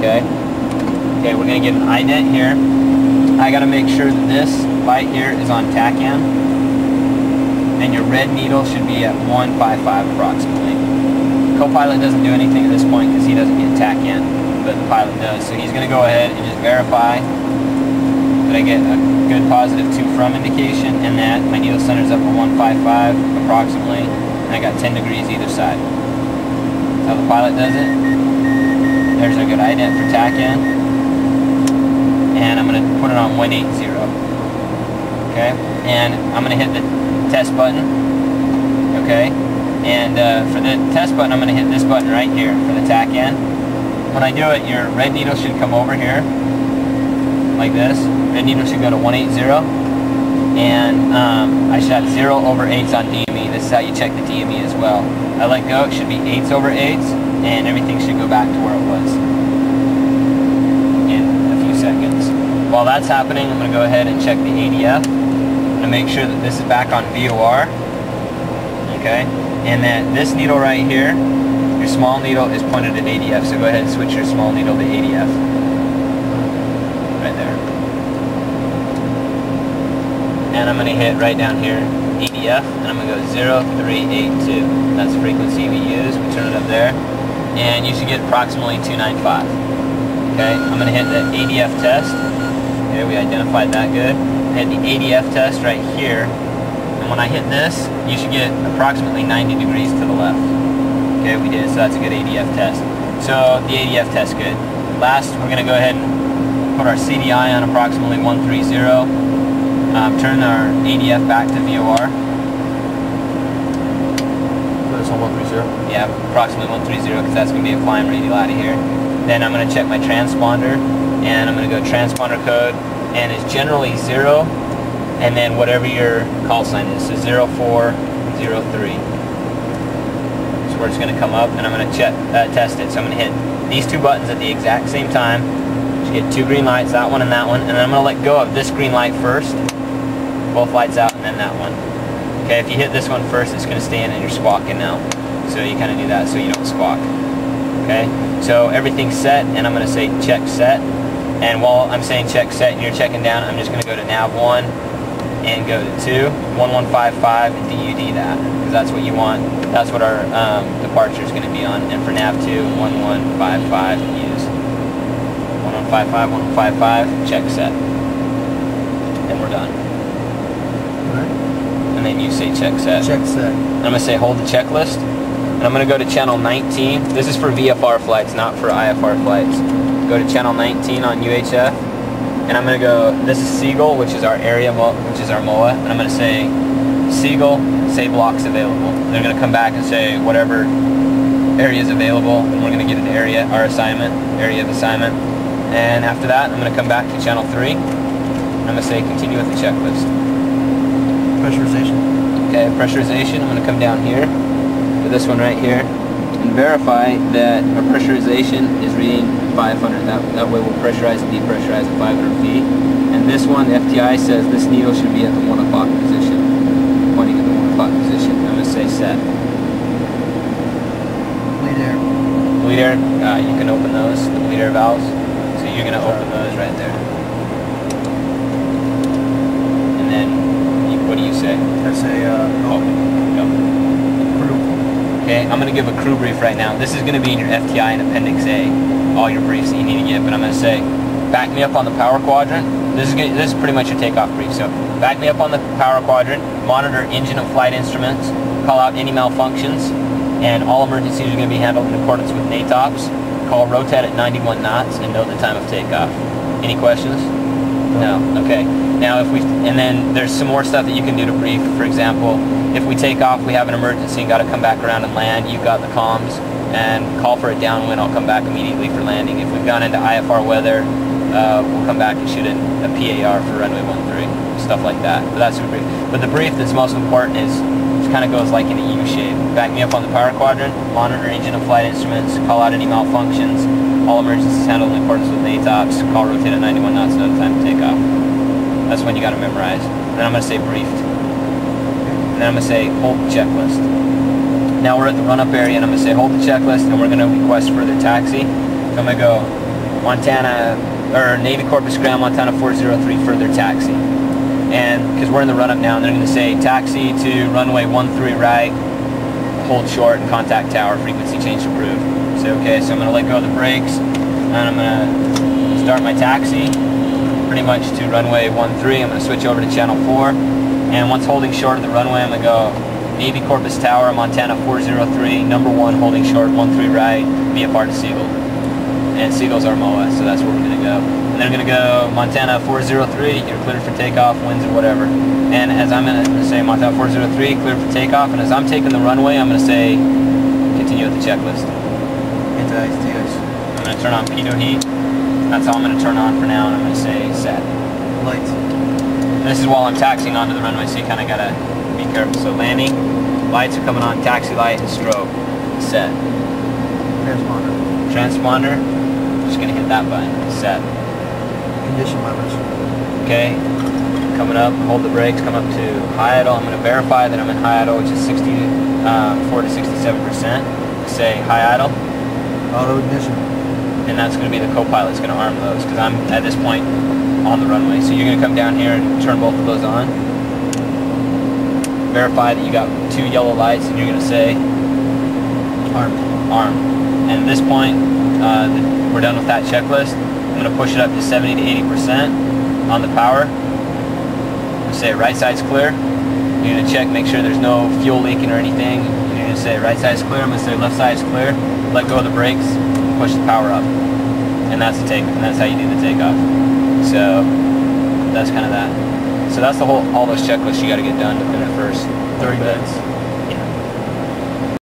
Okay. Okay, we're gonna get an ident here. I gotta make sure that this light here is on TACAN, and your red needle should be at 155 approximately. Co-pilot doesn't do anything at this point because he doesn't get TACAN, but the pilot does. So he's gonna go ahead and just verify that I get a good positive to from indication, and that my needle center's up at 155 approximately, and I got 10 degrees either side. That's how the pilot does it. There's a good ident for TACAN, and I'm going to put it on 180. Okay, and I'm going to hit the test button. Okay, and for the test button, I'm going to hit this button right here for the TACAN. When I do it, your red needle should come over here like this. Red needle should go to 180, and I should have 0/8 on DME. This is how you check the DME as well. I let go, it should be 8/8, and everything should go back to where it was in a few seconds. While that's happening, I'm going to go ahead and check the ADF. I'm going to make sure that this is back on VOR, okay, and that this needle right here, your small needle, is pointed at ADF, so go ahead and switch your small needle to ADF. Right there. And I'm going to hit right down here, ADF, and I'm going to go 0382. That's the frequency we use. We turn it up there, and you should get approximately 295. Okay, I'm going to hit the ADF test. Okay, we identified that good. Hit the ADF test right here, and when I hit this, you should get approximately 90 degrees to the left. Okay, we did, so that's a good ADF test. So the ADF test good. Last, we're going to go ahead and put our CDI on approximately 130. Turn our ADF back to VOR. That's on 130? Yeah, approximately 130, because that's going to be a climb radial out of here. Then I'm going to check my transponder, and I'm going to go transponder code, and it's generally 0, and then whatever your call sign is, so 0403. That's where it's going to come up, and I'm going to test it. So I'm going to hit these two buttons at the exact same time. You get 2 green lights, that one and that one, and then I'm going to let go of this green light first. Both lights out, and then that one. Okay, if you hit this one first, it's going to stay in and you're squawking now. So you kind of do that so you don't squawk. Okay, so everything's set, and I'm going to say check set. And while I'm saying check set and you're checking down, I'm just going to go to nav 1 and go to 2, 1155, and DUD that, because that's what you want. That's what our departure is going to be on. And for nav 2, 1155, use 1155, 1155, check set. And we're done. And then you say check set. Check set. I'm going to say hold the checklist. And I'm going to go to channel 19. This is for VFR flights, not for IFR flights. Go to channel 19 on UHF. And I'm going to go, this is Seagull, which is our area, which is our MOA. And I'm going to say Seagull, say blocks available. They're going to come back and say whatever area is available. And we're going to get an area, our assignment, area of assignment. And after that, I'm going to come back to channel 3. And I'm going to say continue with the checklist. Pressurization. Okay, pressurization, I'm going to come down here to this one right here and verify that our pressurization is reading 500. That way we'll pressurize and depressurize at 500 feet. And this one, the FTI says this needle should be at the 1 o'clock position, pointing at the 1 o'clock position. I'm going to say set. Bleed air. Bleed air, you can open those, the bleed air valves. So you're going to open those right there. And then what do you say? I say, crew. Okay, I'm going to give a crew brief right now. This is going to be in your FTI and Appendix A, all your briefs that you need to get, but I'm going to say, back me up on the power quadrant. This is pretty much your takeoff brief. So, back me up on the power quadrant, monitor engine and flight instruments, call out any malfunctions, and all emergencies are going to be handled in accordance with NATOPS. Call rotate at 91 knots and note the time of takeoff. Any questions? No. Okay. Now, and then there's some more stuff that you can do to brief. For example, if we take off, we have an emergency and got to come back around and land, you've got the comms, and call for a downwind, I'll come back immediately for landing. If we've gone into IFR weather, we'll come back and shoot a PAR for runway 13, stuff like that. But that's a brief. But the brief that's most important is, it kind of goes like in a U shape. Back me up on the power quadrant, monitor engine and flight instruments, call out any malfunctions, all emergencies handled in accordance with NATOPS, call rotate at 91 knots, no time to take off. That's when you got to memorize. Then I'm going to say briefed. And then I'm going to say hold the checklist. Now we're at the run-up area, and I'm going to say hold the checklist, and we're going to request further taxi. So I'm going to go Montana, or Navy Corpus Ground, Montana 403, further taxi. And because we're in the run-up now, and they're going to say taxi to runway 13 right, hold short, and contact tower, frequency change approved. So okay, so I'm going to let go of the brakes, and I'm going to start my taxi, pretty much to runway 13. I'm going to switch over to channel 4, and once holding short of the runway, I'm going to go Navy Corpus Tower, Montana 403, number 1, holding short, 13 right, VFR to Seagull. And Seagull's our MOA, so that's where we're going to go. And then I'm going to go Montana 403, you're cleared for takeoff, winds or whatever. And as I'm going to say Montana 403, cleared for takeoff, and as I'm taking the runway, I'm going to say continue with the checklist. I'm going to turn on pitot heat. That's all I'm going to turn on for now, and I'm going to say set. Lights. And this is while I'm taxiing onto the runway, so you kind of got to be careful. So landing, lights are coming on, taxi light, and strobe. Set. Transponder. Just going to hit that button. Set. Condition limits. Okay. Coming up, hold the brakes, come up to high idle. I'm going to verify that I'm in high idle, which is 64 to 67%. Say high idle. Auto ignition. And that's going to be the co-pilot's going to arm those, because I'm at this point on the runway. So you're going to come down here and turn both of those on. Verify that you got 2 yellow lights, and you're going to say arm. And at this point, we're done with that checklist. I'm going to push it up to 70 to 80% on the power. Say right side's clear. You're going to check, make sure there's no fuel leaking or anything. You're going to say right side's clear. I'm going to say left side's clear. Let go of the brakes, push the power up, and that's the take. And that's how you do the takeoff. So that's kind of that. So that's the whole, all those checklists you got to get done within the first 30 minutes.